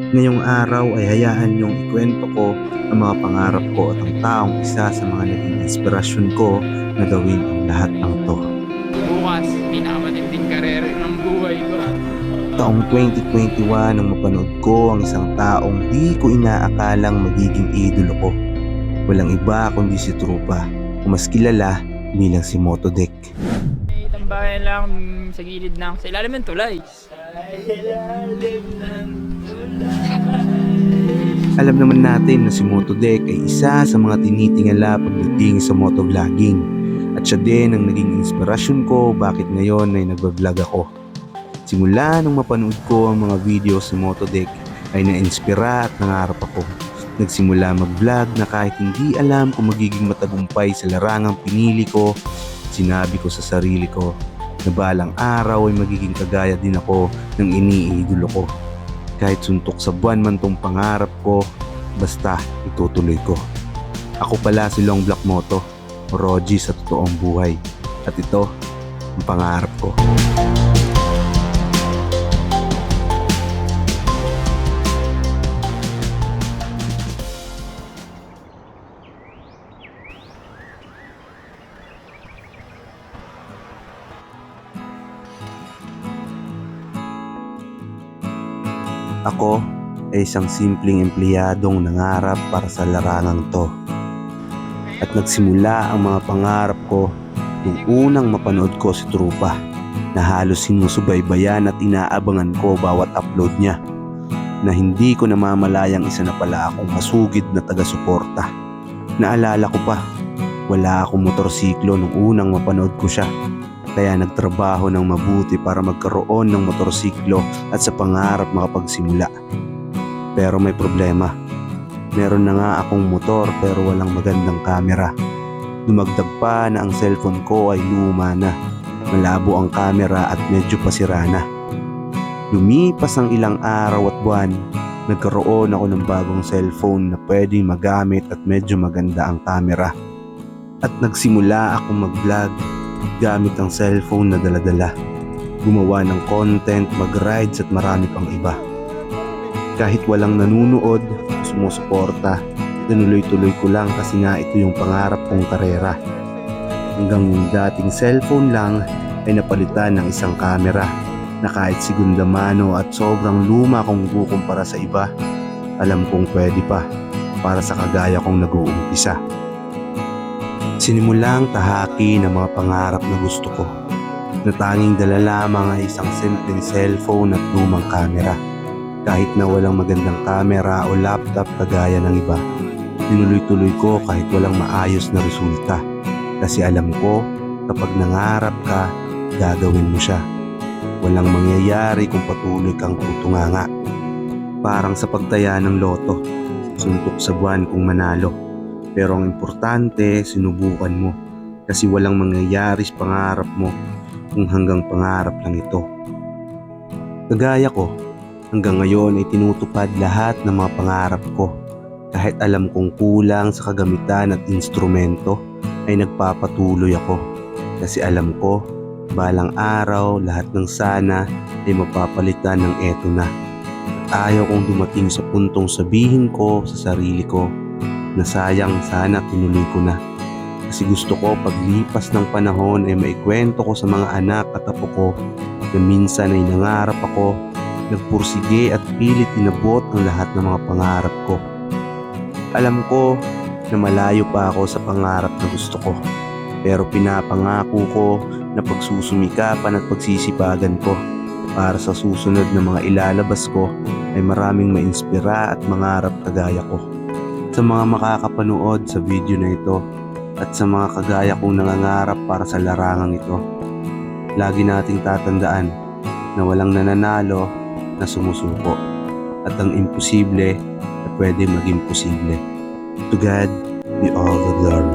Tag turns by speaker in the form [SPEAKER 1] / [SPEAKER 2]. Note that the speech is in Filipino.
[SPEAKER 1] Ngayong araw ay hayaan niyong ikwento ko ang mga pangarap ko at ang taong isa sa mga naging inspirasyon ko na gawin ang lahat ng to.
[SPEAKER 2] Bukas, pinakamatinding karera ng buhay ko.
[SPEAKER 1] Taong 2021 nang mapanood ko ang isang taong di ko inaakalang magiging idolo ko. Walang iba kundi si Trupa, o mas kilala bilang si Motodek.
[SPEAKER 2] May tambayan lang sa gilid sa ilalim ng tulay.
[SPEAKER 1] Alam naman natin na si Motodek ay isa sa mga tinitingala pagdating sa motovlogging. At siya din ang naging inspirasyon ko bakit ngayon ay nagbablog ako. Simula nung mapanood ko ang mga videos ni Motodek ay na-inspira at nangarap ako. Nagsimula mag-vlog na kahit hindi alam kung magiging matagumpay sa larangang pinili ko, sinabi ko sa sarili ko na balang araw ay magiging kagaya din ako ng iniidolo ko. Kahit suntok sa buwan man tong pangarap ko, basta itutuloy ko. Ako pala si Long Black Moto, o Roji sa totoong buhay. At ito, ang pangarap ko. Ako ay isang simpleng empleyadong nangarap para sa larangang to. At nagsimula ang mga pangarap ko nung unang mapanood ko si Trupa na halos sinusubaybayan at inaabangan ko bawat upload niya, na hindi ko namamalayang isa na pala akong masugid na taga-suporta. Naalala ko pa, wala akong motorsiklo nung unang mapanood ko siya. Kaya nagtrabaho ng mabuti para magkaroon ng motorsiklo at sa pangarap makapagsimula. Pero may problema. Meron na nga akong motor pero walang magandang kamera. Dumagdag pa na ang cellphone ko ay luma na. Malabo ang kamera at medyo pasira na. Lumipas ang ilang araw at buwan, nagkaroon ako ng bagong cellphone na pwedeng magamit at medyo maganda ang kamera. At nagsimula akong mag-vlog gamit ang cellphone na daladala. Gumawa ng content, mag-rides at marami pang iba. Kahit walang nanunood, sumusuporta, tinuloy-tuloy ko lang kasi nga ito yung pangarap kong karera. Hanggang yung dating cellphone lang ay napalitan ng isang camera na kahit segunda mano at sobrang luma kung kukumpara sa iba, alam kong pwede pa para sa kagaya kong nag-uumpisa. Sinimulang tahaki ng mga pangarap na gusto ko, na tanging dala lamang ay isang simpleng cellphone at lumang camera. Kahit na walang magandang camera o laptop kagaya ng iba, tinuloy-tuloy ko kahit walang maayos na resulta. Kasi alam ko, kapag nangarap ka, gagawin mo siya. Walang mangyayari kung patuloy kang tutunganga. Parang sa pagtaya ng loto, suntok sa buwan kung manalo. Pero ang importante, sinubukan mo. Kasi walang mangyayari sa pangarap mo kung hanggang pangarap lang ito. Kagaya ko, hanggang ngayon ay tinutupad lahat ng mga pangarap ko. Kahit alam kong kulang sa kagamitan at instrumento, ay nagpapatuloy ako. Kasi alam ko, balang araw lahat ng sana ay mapapalitan ng eto na. At ayaw kong dumating sa puntong sabihin ko sa sarili ko na sayang sana tinuloy ko na. Kasi gusto ko paglipas ng panahon ay maikwento ko sa mga anak at apo ko na minsan ay nangarap ako, nagpursige at pilit inabot ang lahat ng mga pangarap ko. Alam ko na malayo pa ako sa pangarap na gusto ko, pero pinapangako ko na pagsusumikapan at pagsisipagan ko para sa susunod na mga ilalabas ko ay maraming mainspira at mangarap kagaya ko. Sa mga makakapanood sa video na ito at sa mga kagaya kong nangangarap para sa larangang ito, lagi nating tatandaan na walang nananalo na sumusuko at ang imposible na pwede maging posible. To God be all the glory.